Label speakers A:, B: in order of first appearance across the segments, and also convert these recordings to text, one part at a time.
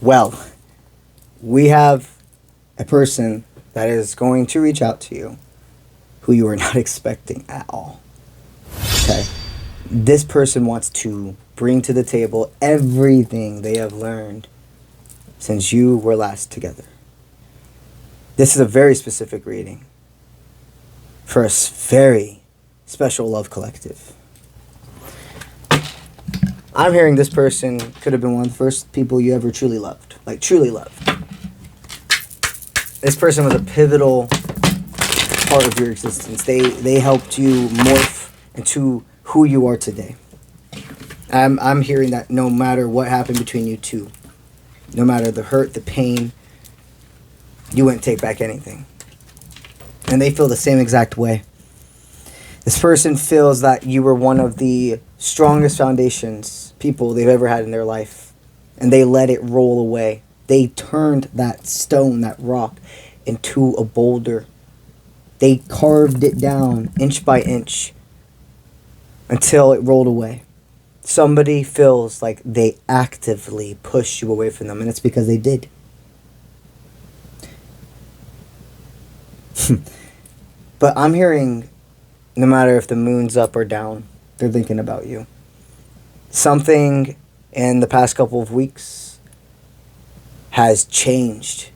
A: Well, we have a person that is going to reach out to you who you are not expecting at all. Okay? This person wants to bring to the table everything they have learned since you were last together. This is a very specific reading for a very special love collective. I'm hearing this person could have been one of the first people you ever truly loved. Like, truly loved. This person was a pivotal part of your existence. They helped you morph into who you are today. I'm hearing that no matter what happened between you two, no matter the hurt, the pain, you wouldn't take back anything. And they feel the same exact way. This person feels that you were one of the strongest foundations people they've ever had in their life. And they let it roll away. They turned that stone, that rock, into a boulder. They carved it down inch by inch until it rolled away. Somebody feels like they actively pushed you away from them, and it's because they did. But I'm hearing, no matter if the moon's up or down, they're thinking about you. Something in the past couple of weeks has changed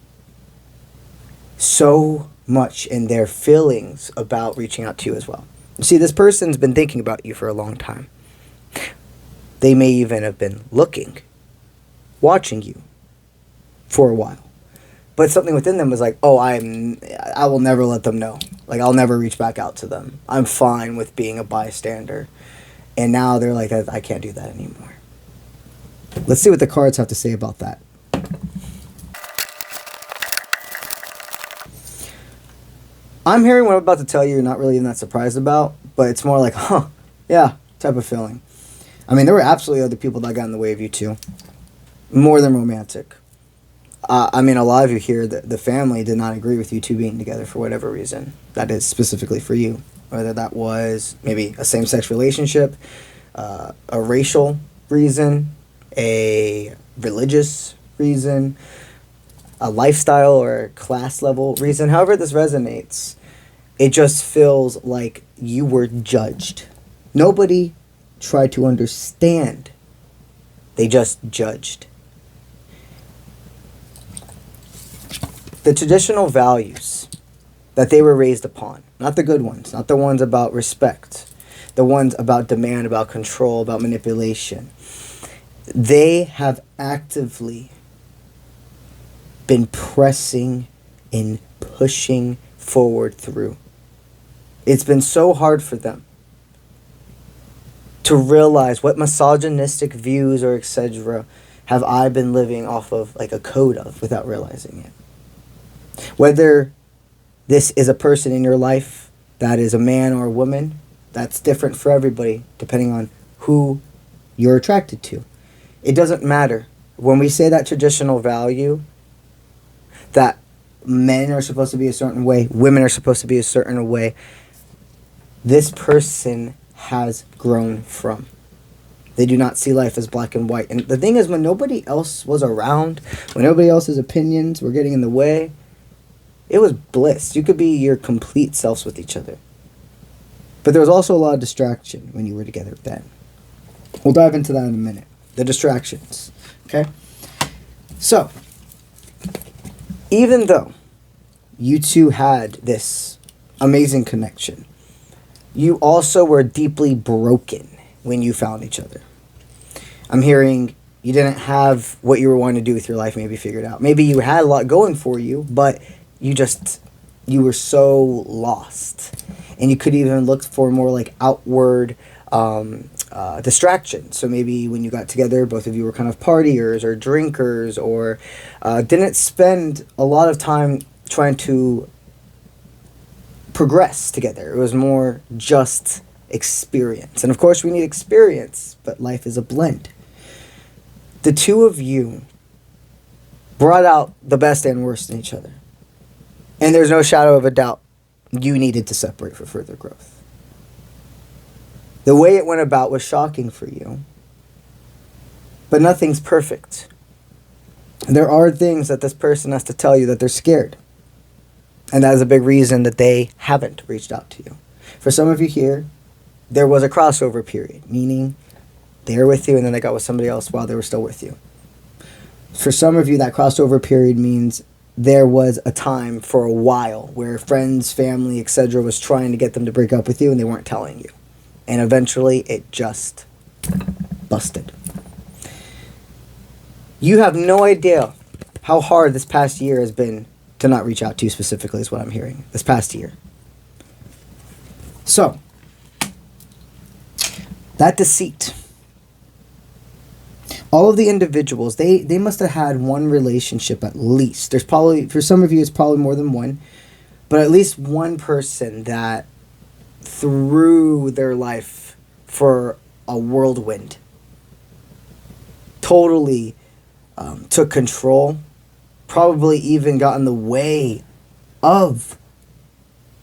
A: so much in their feelings about reaching out to you as well. You see, this person's been thinking about you for a long time. They may even have been watching you for a while. But something within them was like, oh, I will never let them know. Like, I'll never reach back out to them. I'm fine with being a bystander. And now they're like, I can't do that anymore. Let's see what the cards have to say about that. I'm hearing what I'm about to tell you, you're not really even that surprised about, but it's more like, yeah, type of feeling. I mean, there were absolutely other people that got in the way of you too. More than romantic. I mean, a lot of you here, the family did not agree with you two being together for whatever reason. That is specifically for you. Whether that was maybe a same-sex relationship, a racial reason, a religious reason, a lifestyle or class level reason. However this resonates, it just feels like you were judged. Nobody tried to understand. They just judged. The traditional values that they were raised upon, not the good ones, not the ones about respect, the ones about demand, about control, about manipulation, they have actively been pressing and pushing forward through. It's been so hard for them to realize what misogynistic views or etc. have I been living off of, like a code of, without realizing it. Whether this is a person in your life that is a man or a woman, that's different for everybody, depending on who you're attracted to. It doesn't matter. When we say that traditional value, that men are supposed to be a certain way, women are supposed to be a certain way, this person has grown from. They do not see life as black and white. And the thing is, when nobody else was around, when nobody else's opinions were getting in the way, it was bliss. You could be your complete selves with each other. But there was also a lot of distraction when you were together then. We'll dive into that in a minute. The distractions. Okay? So, even though you two had this amazing connection, you also were deeply broken when you found each other. I'm hearing you didn't have what you were wanting to do with your life maybe figured out. Maybe you had a lot going for you, but you were so lost. And you could even look for more like outward distraction. So maybe when you got together, both of you were kind of partiers or drinkers, or didn't spend a lot of time trying to progress together. It was more just experience. And of course we need experience, but life is a blend. The two of you brought out the best and worst in each other. And there's no shadow of a doubt you needed to separate for further growth. The way it went about was shocking for you. But nothing's perfect. There are things that this person has to tell you that they're scared. And that is a big reason that they haven't reached out to you. For some of you here, there was a crossover period, meaning they were with you and then they got with somebody else while they were still with you. For some of you, that crossover period means there was a time for a while where friends, family, etc. was trying to get them to break up with you and they weren't telling you. And eventually, it just busted. You have no idea how hard this past year has been to not reach out to you specifically, is what I'm hearing. This past year. So, that deceit. All of the individuals, they must have had one relationship at least. There's probably, for some of you, it's probably more than one. But at least one person that threw their life for a whirlwind. Totally took control. Probably even got in the way of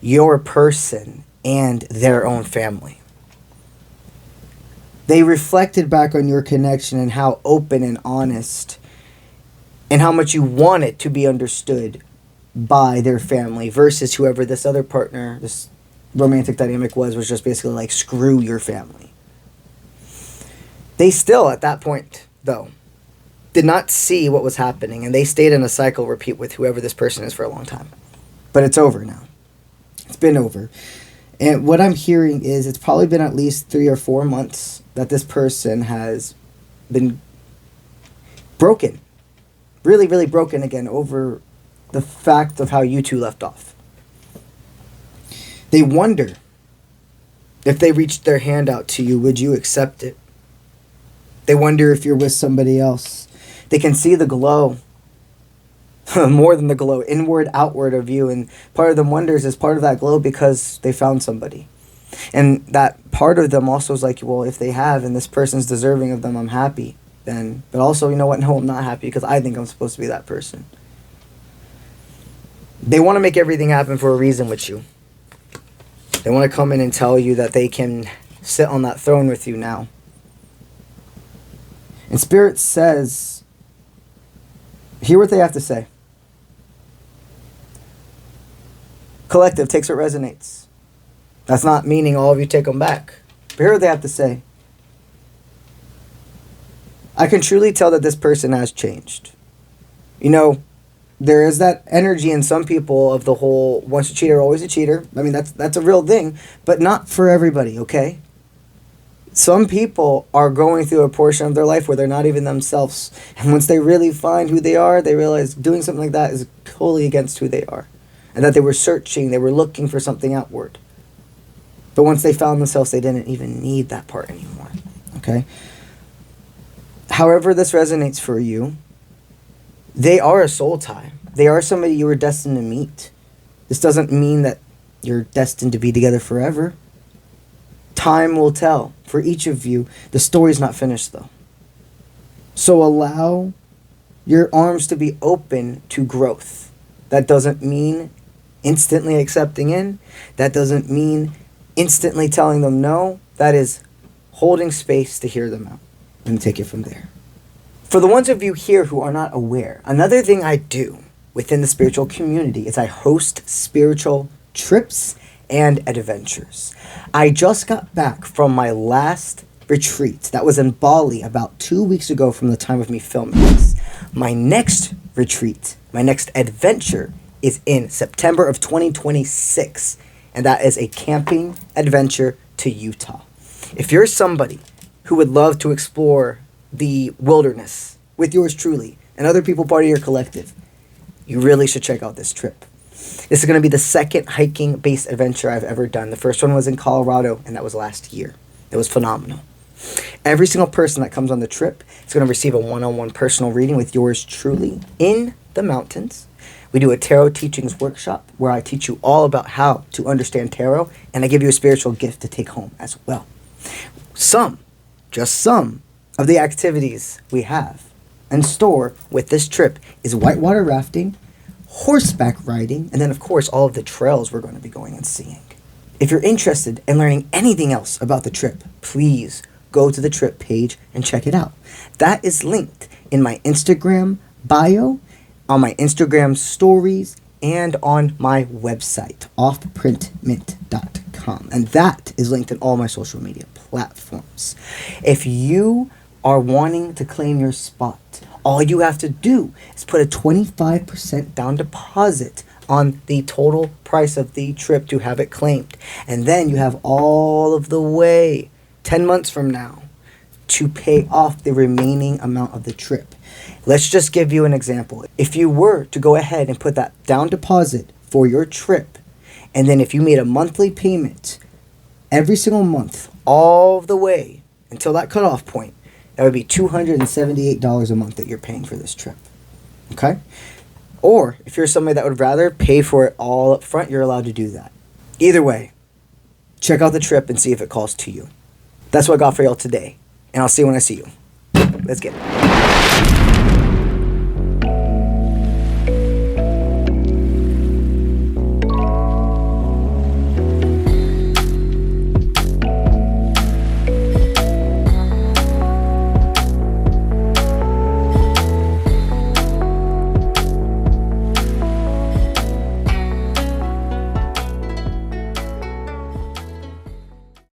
A: your person and their own family. They reflected back on your connection and how open and honest and how much you wanted to be understood by their family versus whoever this other partner, this romantic dynamic was just basically like, screw your family. They still, at that point, though, did not see what was happening, and they stayed in a cycle repeat with whoever this person is for a long time. But it's over now. It's been over. And what I'm hearing is it's probably been at least 3 or 4 months that this person has been broken. Really, really broken again over the fact of how you two left off. They wonder if they reached their hand out to you, would you accept it? They wonder if you're with somebody else. They can see the glow. More than the glow, inward, outward of you. And part of them wonders, is part of that glow because they found somebody? And that part of them also is like, well, if they have, and this person's deserving of them, I'm happy then. But also, you know what? No, I'm not happy because I think I'm supposed to be that person. They want to make everything happen for a reason with you. They want to come in and tell you that they can sit on that throne with you now. And Spirit says, hear what they have to say. Collective takes what resonates. That's not meaning all of you take them back. But hear what they have to say. I can truly tell that this person has changed. You know, there is that energy in some people of the whole once a cheater, always a cheater. I mean, that's a real thing, but not for everybody, okay? Some people are going through a portion of their life where they're not even themselves. And once they really find who they are, they realize doing something like that is totally against who they are. And that they were searching, they were looking for something outward. But once they found themselves, they didn't even need that part anymore, okay? However this resonates for you, they are a soul tie. They are somebody you were destined to meet. This doesn't mean that you're destined to be together forever. Time will tell. For each of you, the story's not finished though. So allow your arms to be open to growth. That doesn't mean instantly accepting in. That doesn't mean instantly telling them no. That is holding space to hear them out and take it from there. For the ones of you here who are not aware, another thing I do within the spiritual community is I host spiritual trips and adventures. I just got back from my last retreat that was in Bali about 2 weeks ago from the time of me filming this. My next retreat, my next adventure is in September of 2026, and that is a camping adventure to Utah. If you're somebody who would love to explore the wilderness with yours truly and other people part of your collective, you really should check out this trip. This is going to be the second hiking-based adventure I've ever done. The first one was in Colorado, and that was last year. It was phenomenal. Every single person that comes on the trip is going to receive a one-on-one personal reading with yours truly in the mountains. We do a tarot teachings workshop where I teach you all about how to understand tarot, and I give you a spiritual gift to take home as well. Just some of the activities we have in store with this trip is whitewater rafting, horseback riding, and then of course all of the trails we're going to be going and seeing. If you're interested in learning anything else about the trip, please go to the trip page and check it out. That is linked in my Instagram bio, on my Instagram stories, and on my website, offprintmint.com. And that is linked in all my social media platforms. If you are wanting to claim your spot, all you have to do is put a 25% down deposit on the total price of the trip to have it claimed. And then you have all of the way 10 months from now to pay off the remaining amount of the trip. Let's just give you an example. If you were to go ahead and put that down deposit for your trip, and then if you made a monthly payment every single month, all the way until that cutoff point, that would be $278 a month that you're paying for this trip. Okay? Or if you're somebody that would rather pay for it all up front, you're allowed to do that. Either way, check out the trip and see if it calls to you. That's what I got for y'all today. And I'll see you when I see you. Let's get it.